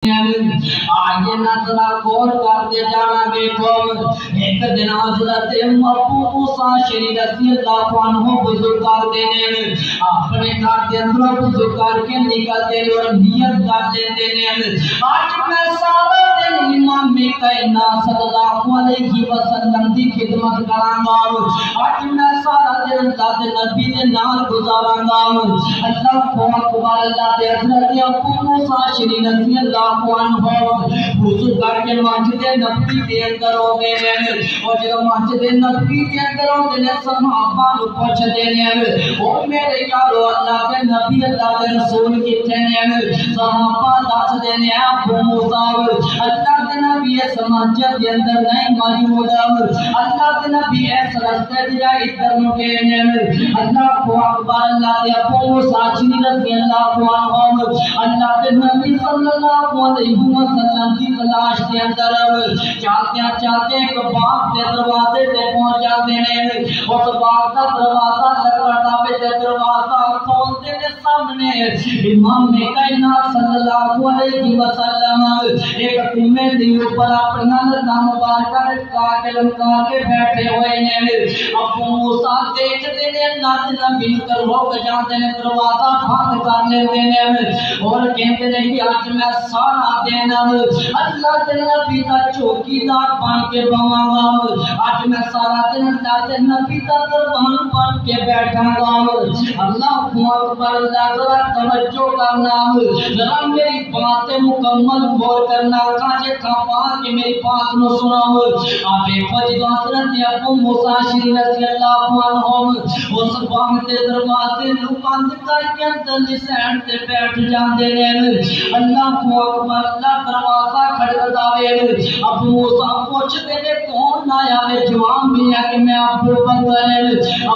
آگے نظرہ غور کرتے جانا بیٹھو. ایک دن حضرت ابو موسیٰ شریف رضی اللہ عنہ وضو کرتے ہیں. اپنے گھر کے اندر وضو کر کے نکلتے ہیں اور نیت کر لیتے ہیں آج میں سارا دن امام کائنات صلی اللہ علیہ وسلم کی خدمت کراں گا. آج میں سارا دن اللہ کے نبی کے نال گزاراں گا. اللہ اکبر. اللہ کے حضرت ابو موسیٰ شریف رضی اللہ عنہ وضو کر کے مسجد نبوی کے اندر ہو گئے ہیں. اور جب مسجد نبوی کے اندر ہو گئے ہیں صحابہ کو پوچھتے ہیں او میرے یارو اللہ کے نبی اللہ کے رسول کتنے ہیں. صحابہ دس دے ہیں ابو موسیٰ اللہ کے نبی اس مسجد کے اندر نہیں موجود. اللہ کے نبی اس راستے دیا ادھر نو گئے ہیں. اللہ اکبر. اللہ کے ابو موسیٰ شریف رضی اللہ عنہ اللہ کے نبی صلی اللہ علیہ وسلم کی تلاش کے اندر چلتے چلتے ایک باغ کے دروازے پہ پہنچ جاتے ہیں. اس باغ کا دروازہ لکڑتا پہ دروازہ کھولتے کے سامنے امام کائنات صلی اللہ علیہ وسلم ایک خیمے کے اوپر اپنا لگام مبارکہ لٹکا کے بیٹھے ہوئے ہیں. ابو موسیٰ دیکھتے ہیں اللہ کے نبی کو روک جاتے ہیں دروازہ بند کر لیتے ہیں اور کہتے ہیں کہ آج میں سارا دن اللہ کے نبی کا چوکیدار بن کے بواں گا. آج میں سارا دن اللہ کے نبی کا دربان بن کے بیٹھا گا. اللہ اکبر. اللہ ذرا توجہ کرنا ذرا میری باتیں مکمل غور کرنا کاجے کھپا کے میری بات نو سنا. آپ فجر حضرت ابو موسیٰ شریف رضی اللہ عنہ اس باغ کے دروازے نو بند کر کے اندر سائڈ تے بیٹھ جاندے ہیں. اللہ اکبر. اللہ دروازہ کھڑکتا ہے. ابو موسیٰ پوچھتے ہیں کون آیا ہے. جواب ملا کہ میں ابو بکر.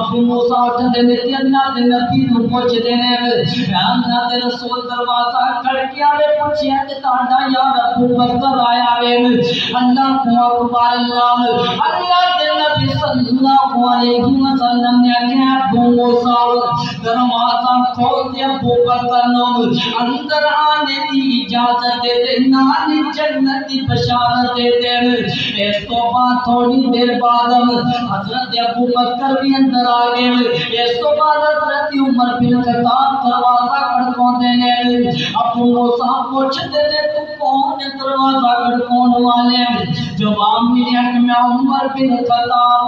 ابو موسیٰ اٹھتے ہیں کہ اللہ کے نبی کو پوچھتے ہیں اللہ کے رسول دروازہ کھڑکیا ہے پوچھیا کہ تہاڈا یار ابو بکر آیا ہے. اللہ اکبر. اللہ کے نبی صلی اللہ علیہ وسلم نے کہا ابو موسیٰ دروازہ کھول دیا. ابو بکر نو اندر آنے کی اجازت دیتے نال جنت کی بشارت دیتے. اس تو بعد تھوڑی دیر بعد حضرت ابو بکر بھی اندر آ گئے. اس تو بعد حضرت عمر بن خطاب دروازہ کھڑکاتے ہیں. ابو موسیٰ پوچھتے تھے تو کون ہے دروازہ کھڑکانے والے. جواب ملا کہ میں عمر بن خطاب.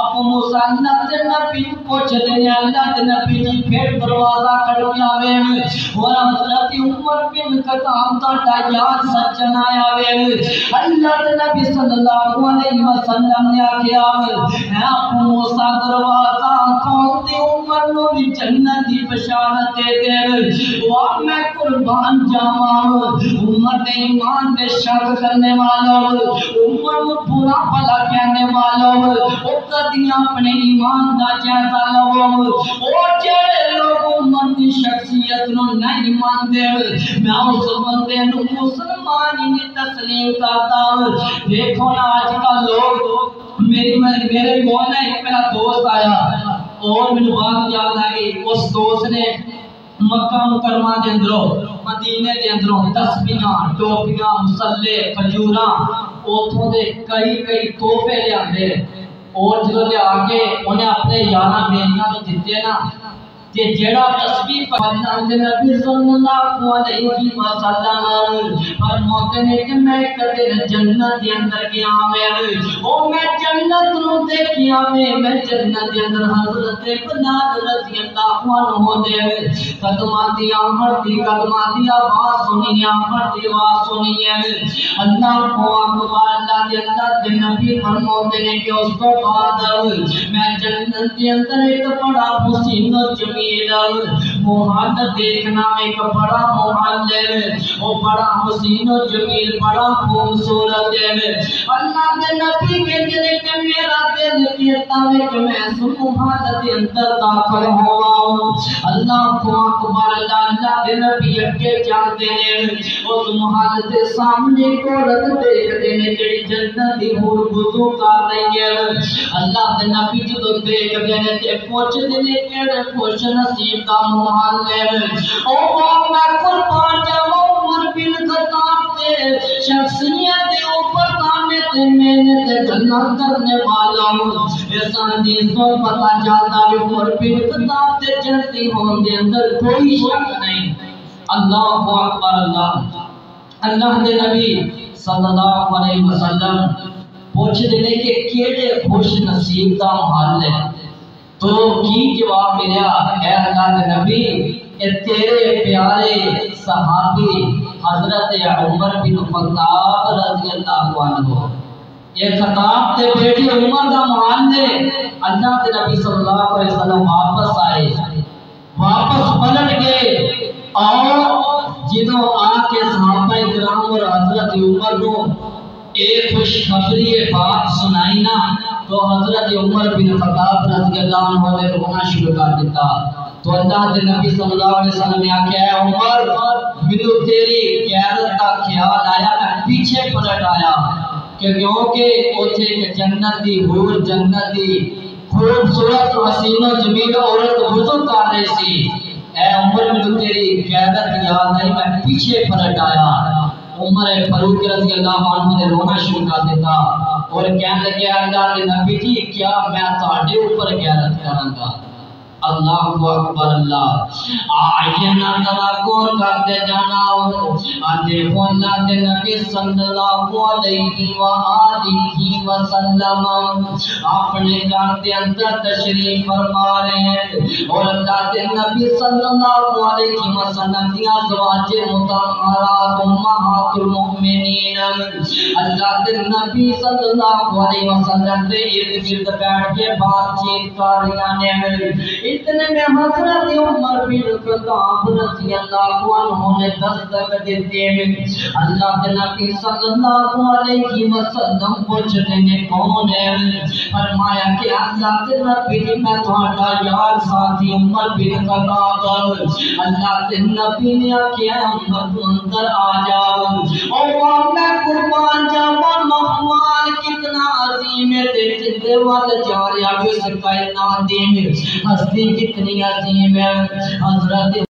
ابو موسیٰ اللہ کے نبی پوچھتے ہیں اللہ کے نبی نے پھر دروازہ کھڑکیا ہے اور حضرت عمر بن خطاب دا یاد سچن آیا ہے. اللہ کے نبی صلی اللہ علیہ وسلم نے کہا اے ابو موسیٰ دروازہ کھول دے عمر نو بھی جنت کی بشارت دے دے. اور میں قربان جاواں عمر نے ایمان میں شک کرنے والا عمر کو برا بھلا کہنے والا او کدی اپنے ایمان دا جائزہ لو. او جڑے لوگ عمر کی شخصیت نو نہیں مانتے میں اس بندے نو مسلمان ہی نہیں تسلیم کرتا. دیکھو نا آج کل لوگ میرے کول ایک میرا دوست آیا اور مجھے بات یاد آئی. اس دوست نے مکہ مکرمہ دے اندروں مدینے دے اندروں تسبیحاں ٹوپیاں مصلے کھجوراں اوتھوں دے کئی تحفے لے آندے اور جدوں لے آ کے انہیں اپنے یاراں بیلیاں نوں دتے نا کہ جڑا تسبیح پڑھنا ہے نبی صلی اللہ علیہ وسلم فرماتے ہیں کہ میں کدے جنت کے اندر گیا او میں جنت نو دیکھیا میں جنت کے اندر حضرت بلال رضی اللہ عنہ دے قدماں دی آمد دی قدماں دی آواز سنی آمد دی آواز سنی ہے. اللہ کو اکبر. اللہ کے نبی فرماتے ہیں کہ اس کو بعد میں جنت کے اندر ایک بڑا حسین و محل دیکھنا ایک بڑا محل ہے وہ بڑا حسین و جمیل بڑا خوبصورت ہے. اللہ کے نبی کہتے ہیں کہ میرا دل کہتا ہے کہ میں اس محل کے اندر داخل ہوا. اللہ کو اکبر. اللہ کے نبی اگے جاتے ہیں اس محل کے سامنے کو عورت دیکھتے ہیں جڑی جنت دی حور وضو کر رہی ہے. اللہ کے نبی جو دیکھتے ہیں کہ پوچھتے ہیں کیڑے خوش نصیب دا محل ہے. او میں قربان جاواں عمر بن خطاب تے شخصیت دے اوپر تانے تے محنت جنت کرنے والا احسان دی تو پتہ چلدا ہے عمر بن خطاب تے جنتی ہون دے اندر کوئی شک نہیں۔ اللہ اکبر اللہ دے نبی صلی اللہ علیہ وسلم پوچھ دے کہ کیڑے خوش نصیب دا محل ہے، تو کی جواب ملیا، اے اللہ کے نبی اے تیرے پیارے صحابی حضرت عمر بن خطاب رضی اللہ عنہ، یہ خطاب تے بیٹی عمر دا محل ہے۔ اللہ کے نبی صلی اللہ علیہ وسلم واپس آئے، واپس پلٹ گئے اور جدوں آ کے صحابہ کرام اور حضرت عمر کو ایک خوشخبری بات سنائی نا، تو حضرت عمر بن خطاب رضی اللہ عنہ نے رونا شروع کر دیتا۔ تو اللہ کے نبی صلی اللہ علیہ وسلم نے آکھیا ہے عمر مینوں تیری غیرت کا خیال آیا، میں پیچھے پلٹ آیا کہ کیونکہ اوتھے ایک جنت دی حور، جنت دی خوبصورت حسین و جمیل عورت وضو کر رہی سی، اے عمر مینوں تیری غیرت یاد آئی، میں پیچھے پلٹ آیا۔ عمر فاروق رضی اللہ عنہ نے رونا شروع کر دیتا اور کہنے لگے اللہ کے نبی جی کیا میں تہاڈے اوپر غیرت کراں گا؟ اللہ اکبر اللہ آئینا تواکل کرتے جانا دیکھو اللہ کے نبی صلی اللہ علیہ وآلہ وسلم اپنے گھر کے اندر تشریف فرما رہے ہیں اور اللہ کے نبی صلی اللہ علیہ وسلم کی ازواج مطہرات امہات المؤمنین اللہ کے نبی صلی اللہ علیہ وسلم کے ارد گرد بیٹھ کے بات چیت کر رہے ہیں۔ اتنے میں حضرت عمر بن خطاب رضی اللہ عنہ نے دستک دیتے ہیں، اللہ کے نبی صلی اللہ علیہ وسلم پوچھتے ہیں کون ہے؟ فرمایا کہ اللہ کے نبی میں تہاڈا یار ساتھی عمر بن خطاب۔ اللہ کے نبی نے آکھیا عمر تو اندر آ جاؤ اور میں قربان جاواں مقبول کتنا عظیم ہے تیرے دل وال جا رہا ہے اس کائنات دی ہستی کتنی عظیم ہے۔ حضرت